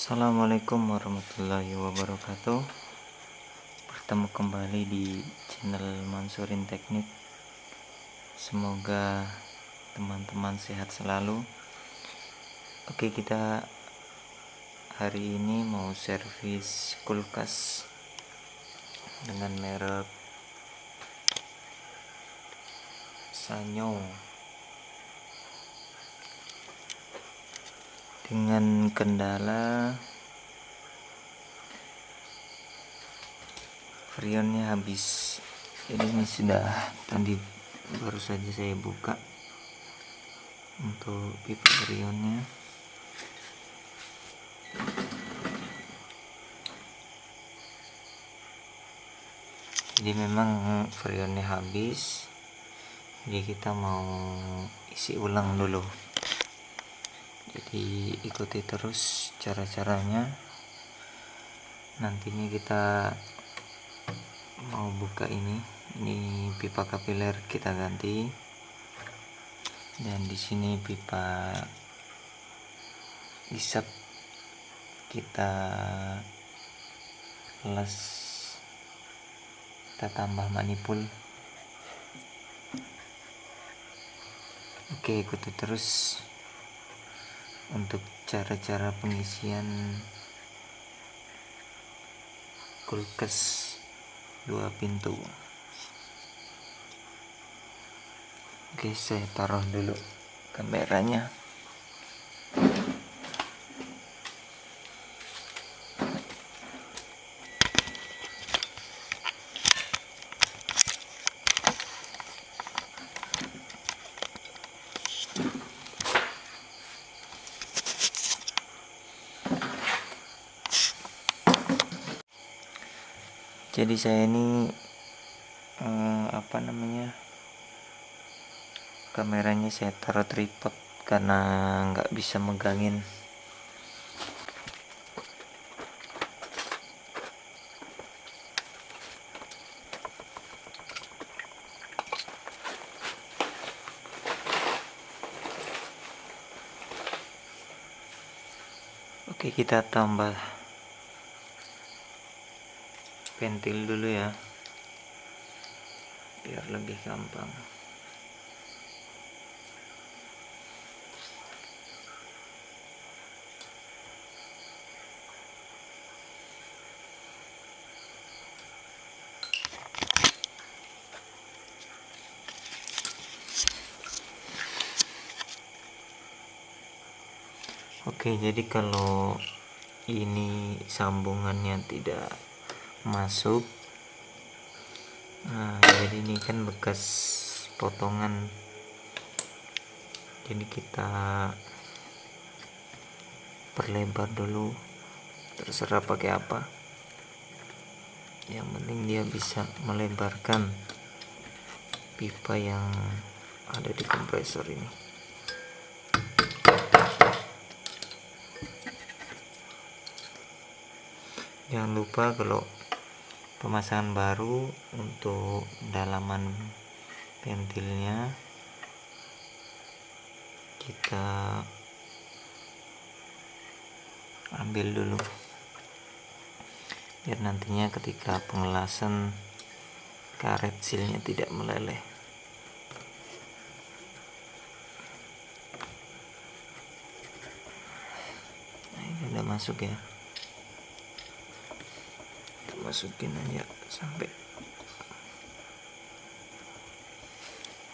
Assalamualaikum warahmatullahi wabarakatuh. Bertemu kembali di channel Mansurin Teknik. Semoga teman-teman sehat selalu. Oke, kita hari ini mau servis kulkas dengan merek Sanyo dengan kendala freonnya habis. Jadi ini sudah tadi baru saja saya buka untuk pipa freonnya. Jadi memang freonnya habis, jadi kita mau isi ulang dulu. Jadi ikuti terus cara-caranya. Nantinya kita mau buka ini pipa kapiler kita ganti, dan di sini pipa isap kita las, kita tambah manipul. Oke, ikuti terus untuk cara-cara pengisian kulkas 2 pintu. Oke, saya taruh dulu kameranya. Jadi saya ini kameranya saya taruh tripod karena nggak bisa megangin. Oke, kita tambah ventil dulu ya, biar lebih gampang. Oke, jadi kalau ini sambungannya tidak masuk, jadi ini kan bekas potongan, jadi kita perlebar dulu, terserah pakai apa, yang penting dia bisa melebarkan pipa yang ada di kompresor ini. Jangan lupa kalau pemasangan baru untuk dalaman ventilnya kita ambil dulu, biar nantinya ketika pengelasan karet silnya tidak meleleh. Nah, ini udah masuk ya, kita masukin aja sampai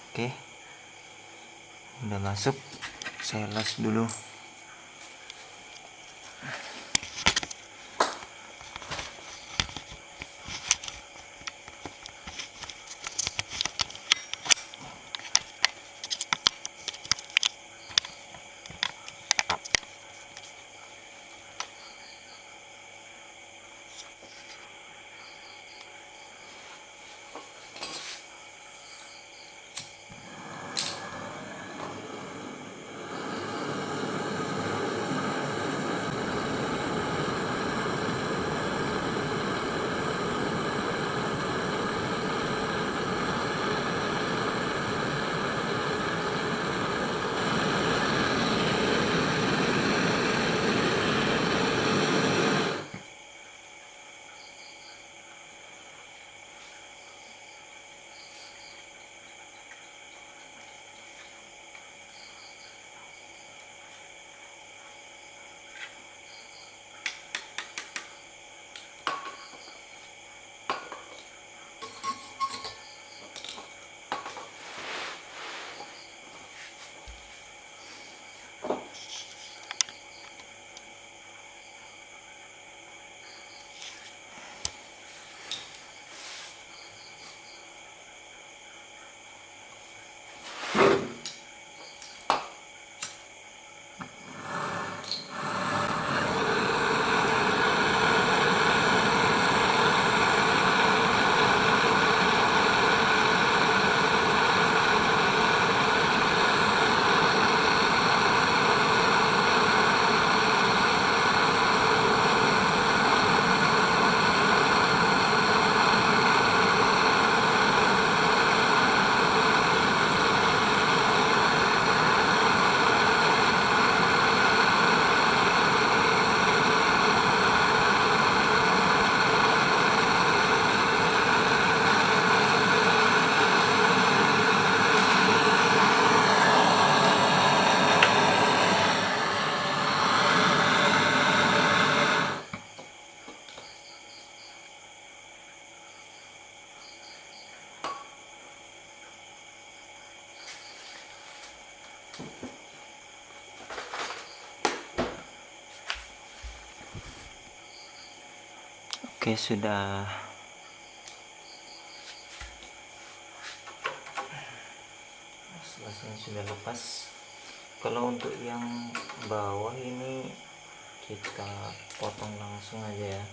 oke, udah masuk. Saya las dulu. Oke, sudah selasnya sudah lepas. Kalau untuk yang bawah ini kita potong langsung aja ya,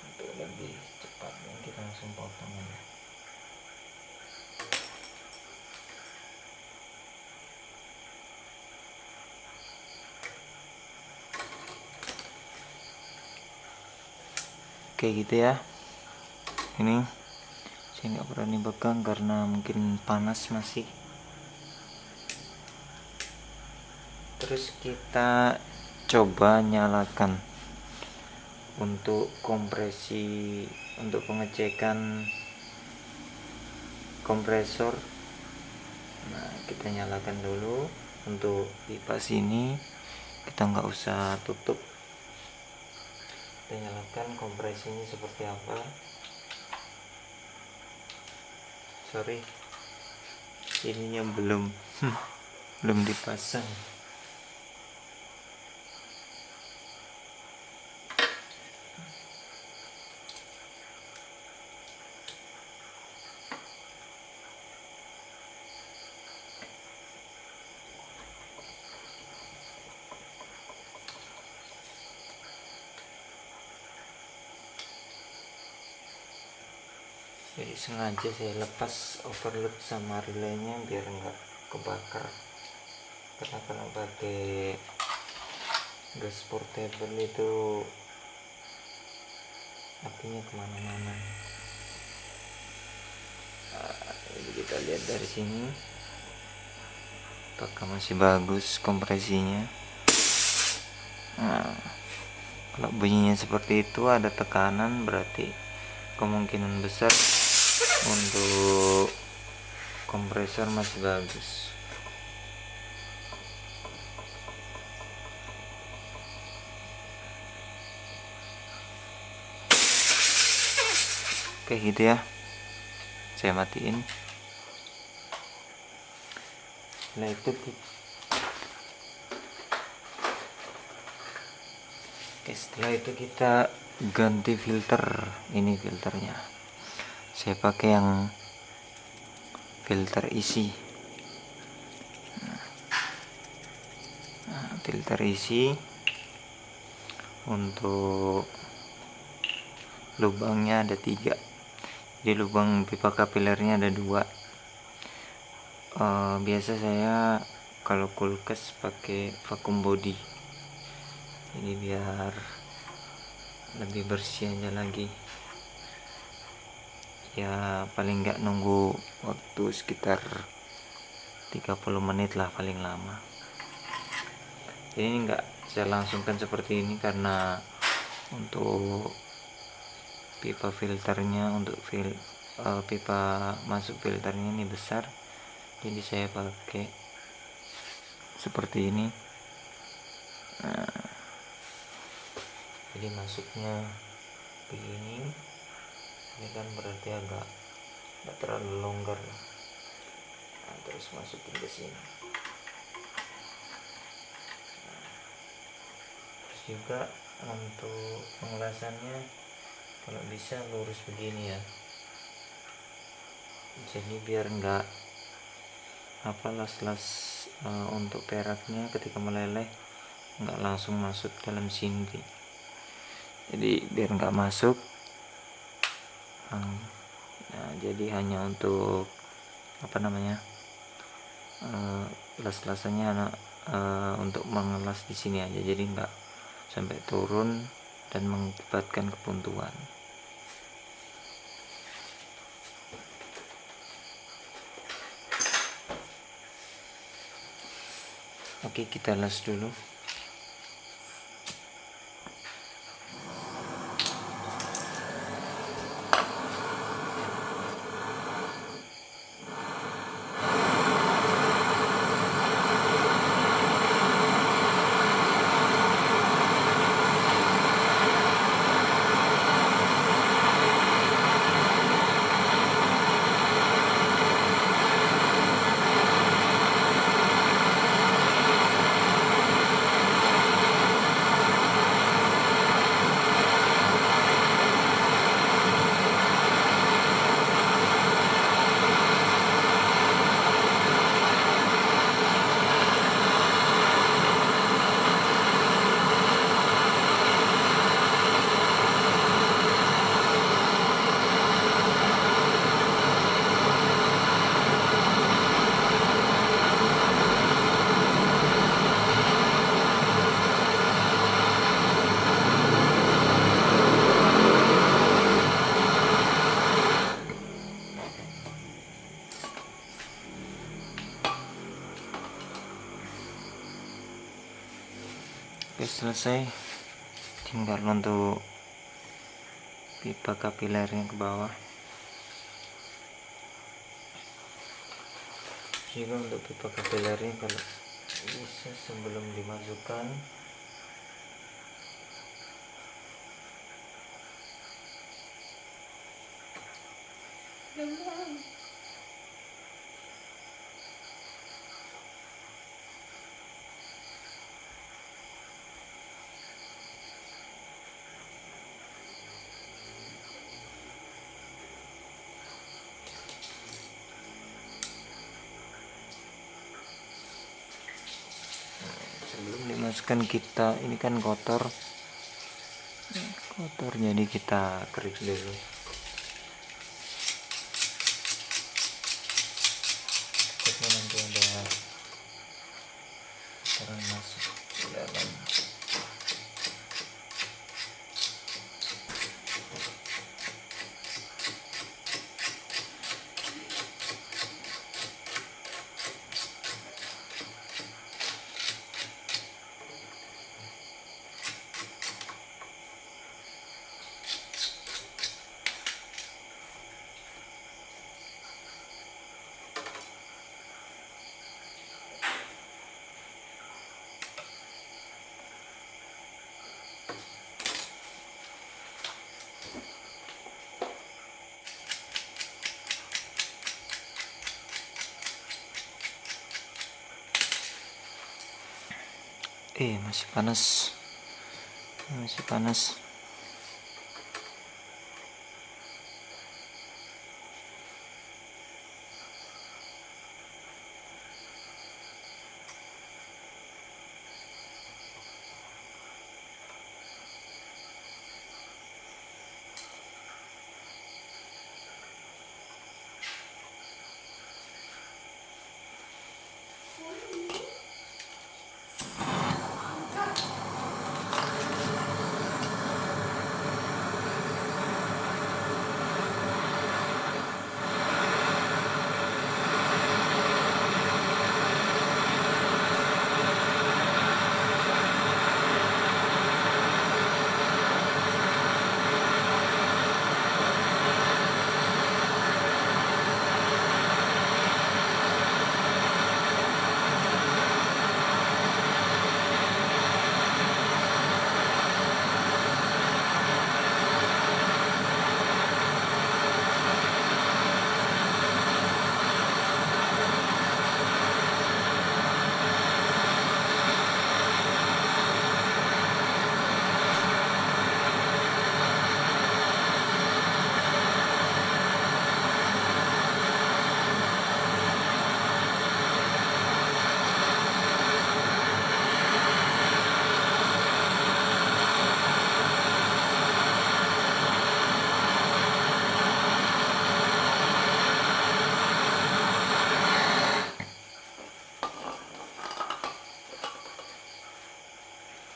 untuk lebih cepat kita langsung potong aja. Oke gitu ya. Ini saya nggak berani pegang karena mungkin panas masih. Terus kita coba nyalakan untuk kompresi, untuk pengecekan kompresor. Nah, kita nyalakan dulu. Untuk pipa sini kita nggak usah tutup, kita nyalakan kompresinya seperti apa. Sorry, ininya belum dipasang. Jadi sengaja saya lepas overload sama relaynya biar nggak kebakar, karena kalau pakai gas portable itu apinya kemana-mana. Jadi kita lihat dari sini apakah masih bagus kompresinya. Nah, kalau bunyinya seperti itu, ada tekanan, berarti kemungkinan besar untuk kompresor masih bagus. Oke gitu ya, saya matiin. Setelah itu kita ganti filter. Ini filternya saya pakai yang filter isi. Filter isi untuk lubangnya ada 3. Jadi lubang pipa kapilernya ada 2. Biasa saya kalau kulkas pakai vacuum body, ini biar lebih bersih aja lagi ya. Paling nggak nunggu waktu sekitar 30 menit lah paling lama. Ini nggak saya langsungkan seperti ini karena untuk pipa filternya, untuk pipa masuk filternya ini besar, jadi saya pakai seperti ini. Nah, jadi masuknya begini, ini kan berarti agak nggak terlalu longgar. Nah, terus masukin ke sini. Terus juga untuk pengelasannya kalau bisa lurus begini ya, jadi biar nggak las-las untuk peraknya ketika meleleh nggak langsung masuk dalam sini. Jadi biar nggak masuk. Nah, jadi hanya untuk las-lasannya untuk mengelas di sini aja, jadi nggak sampai turun dan mengakibatkan kebuntuan. Oke, kita las dulu. Oke, selesai. Tinggal untuk pipa kapilernya ke bawah. Juga untuk pipa kapilernya kalau bisa sebelum dimasukkan kita, ini kan kotor jadi kita kerik dulu. Takutnya nanti ada kotoran masuk ke dalam. Masih panas.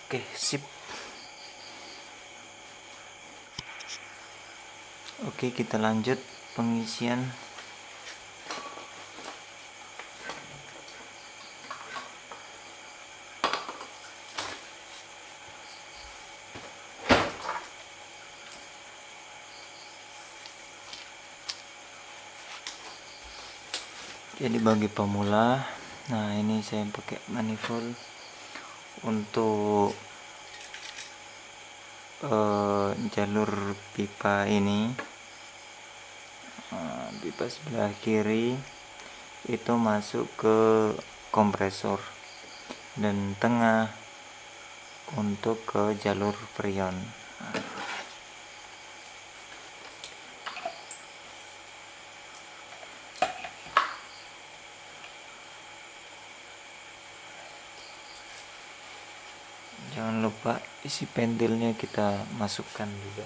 Oke, sip. Oke, kita lanjut pengisian. Jadi bagi pemula, nah ini saya pakai manifold untuk jalur pipa ini. Pipa sebelah kiri itu masuk ke kompresor dan tengah untuk ke jalur freon. Jangan lupa isi pentilnya kita masukkan juga.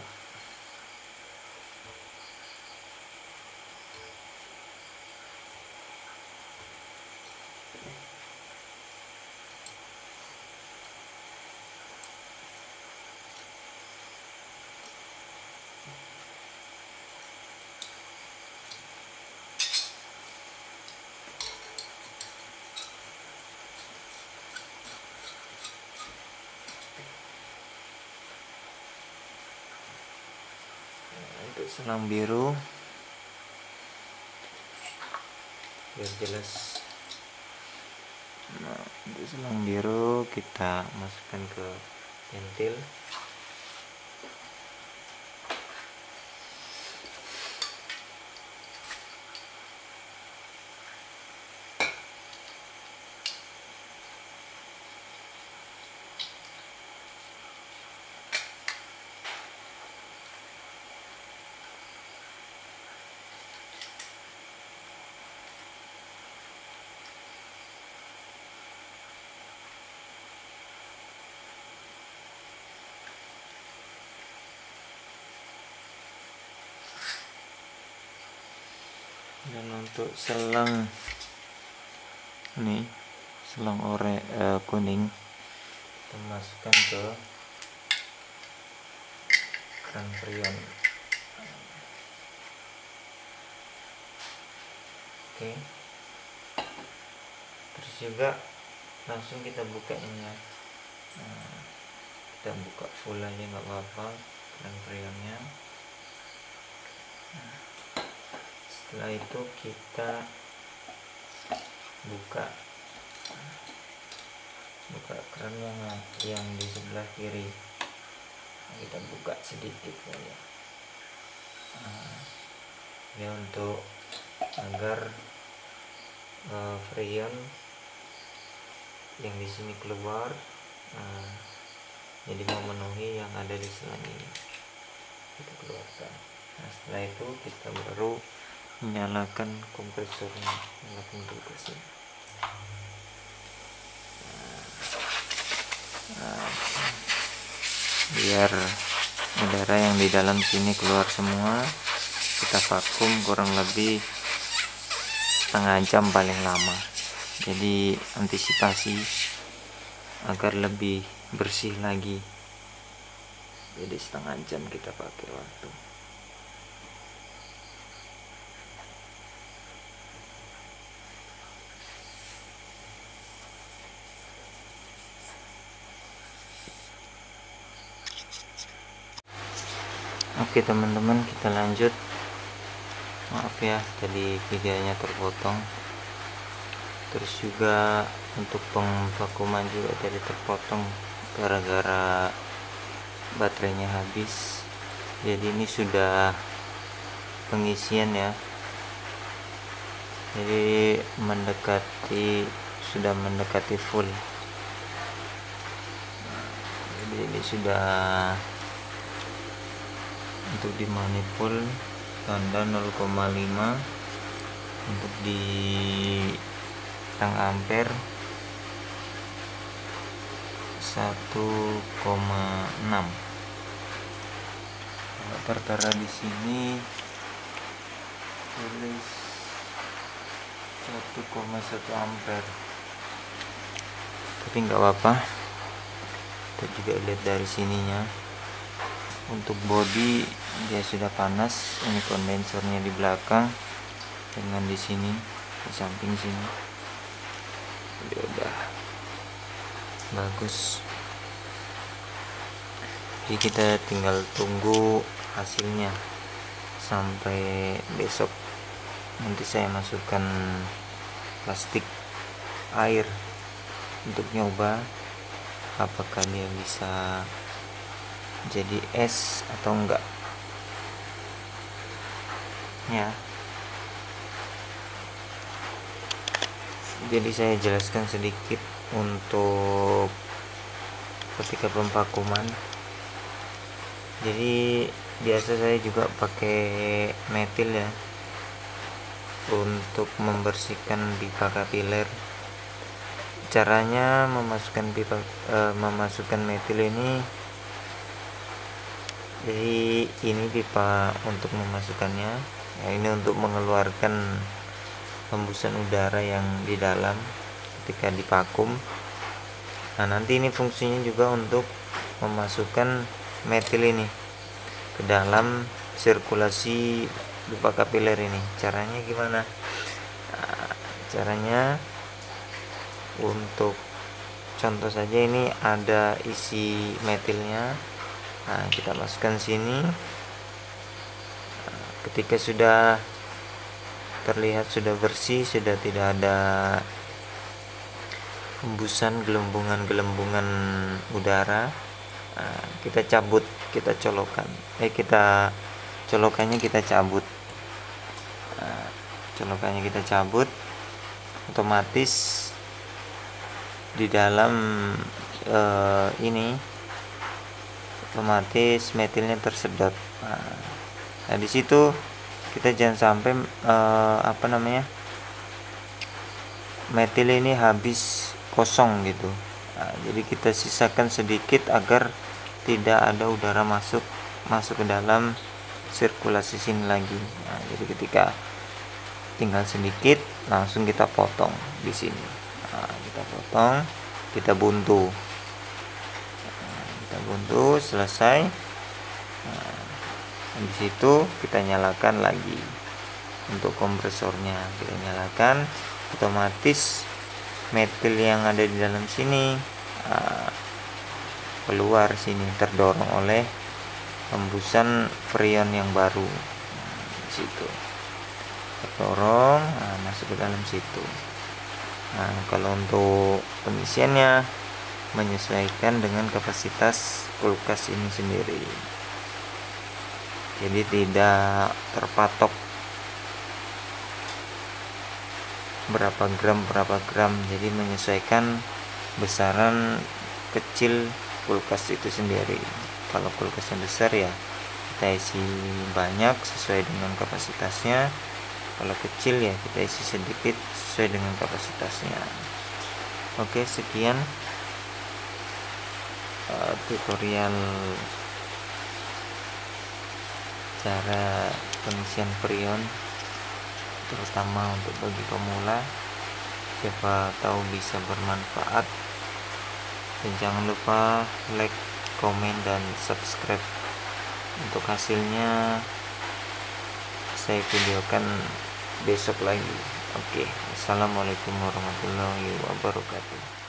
untuk selang biru biar jelas. Nah, untuk selang biru kita masukkan ke pentil. Dan untuk selang ini, selang kuning, kita masukkan ke keran freon. Oke, terus juga langsung kita buka ini ya. Nah, kita buka full aja nggak apa-apa keran freonnya. Nah, setelah itu kita buka keran yang di sebelah kiri. Nah, kita buka sedikit saja. Nah, ya untuk agar freon yang di sini keluar, jadi memenuhi yang ada di selang ini, kita keluarkan. Nah, setelah itu kita baru menyalakan kompresornya, nyalakan kompresor. Biar udara yang di dalam sini keluar semua, kita vakum kurang lebih setengah jam paling lama. Jadi antisipasi agar lebih bersih lagi, jadi setengah jam kita pakai waktu. Oke teman-teman, kita lanjut. Maaf ya tadi videonya terpotong. Terus juga untuk pengvakuman juga tadi terpotong gara-gara baterainya habis. Jadi ini sudah pengisian ya, jadi sudah mendekati full. Jadi ini sudah untuk di manifold tanda 0,5, untuk di tang ampere 1,6. Tertera di sini tulis 1,1 ampere, tapi nggak apa-apa, kita juga lihat dari sininya. Untuk bodi dia sudah panas, ini kondensornya di belakang dengan di sini di samping sini, jadi udah bagus. Jadi kita tinggal tunggu hasilnya sampai besok. Nanti saya masukkan plastik air untuk nyoba apakah dia bisa jadi es atau enggak ya. Jadi saya jelaskan sedikit untuk ketika pemvakuman. Jadi biasa saya juga pakai metil ya untuk membersihkan pipa kapiler. Caranya memasukkan metil ini, jadi ini pipa untuk memasukkannya ya, ini untuk mengeluarkan hembusan udara yang di dalam ketika divakum. Nah nanti ini fungsinya juga untuk memasukkan metil ini ke dalam sirkulasi pipa kapiler ini. Caranya gimana? Nah, caranya untuk contoh saja, ini ada isi metilnya. Nah kita masukkan sini, Ketika sudah terlihat sudah bersih, sudah tidak ada hembusan gelembungan-gelembungan udara, kita cabut, kita colokan, colokannya kita cabut, colokannya kita cabut, otomatis di dalam ini otomatis metilnya tersedot. Nah di situ kita jangan sampai metil ini habis kosong gitu. Jadi kita sisakan sedikit agar tidak ada udara masuk ke dalam sirkulasi sini lagi. Jadi ketika tinggal sedikit langsung kita potong di sini. Kita potong, kita buntu. Kita buntu selesai. Di situ kita nyalakan lagi untuk kompresornya, kita nyalakan, otomatis metil yang ada di dalam sini keluar sini, terdorong oleh hembusan freon yang baru. Di situ terdorong, masuk ke dalam situ. Kalau untuk pengisiannya menyesuaikan dengan kapasitas kulkas ini sendiri, jadi tidak terpatok berapa gram, jadi menyesuaikan besaran kecil kulkas itu sendiri. Kalau kulkasnya besar ya kita isi banyak sesuai dengan kapasitasnya, kalau kecil ya kita isi sedikit sesuai dengan kapasitasnya. Oke, sekian tutorial cara pengisian freon, terutama untuk bagi pemula. Siapa tahu bisa bermanfaat, dan jangan lupa like, komen, dan subscribe. Untuk hasilnya saya videokan besok lagi. Oke, assalamualaikum warahmatullahi wabarakatuh.